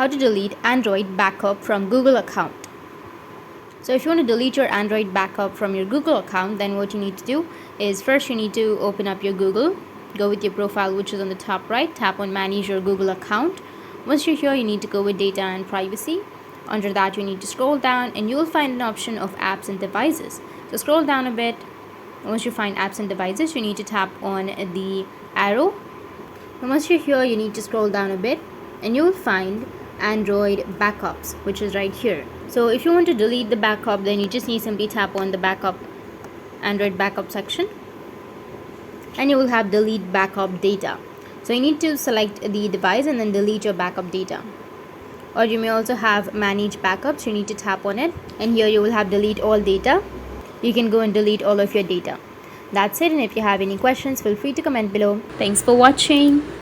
how to delete Android backup from Google account. So if you want to delete your Android backup from your Google account, then what you need to do is first you need to open up your Google, go with your profile which is on the top right, tap on manage your Google account. Once you're here, you need to go with data and privacy. Under that, you need to scroll down and you'll find an option of apps and devices. So scroll down a bit. Once you find apps and devices, you need to tap on the arrow. And once you're here, you need to scroll down a bit and you'll find Android backups, which is right here. So if you want to delete the backup, then you just need to simply tap on the backup Android backup section and you will have delete backup data. So you need to select the device and then delete your backup data. Or you may also have manage backups. You need to tap on it and here you will have delete all data. You can go and delete all of your data. That's it, and if you have any questions, feel free to comment below. Thanks for watching.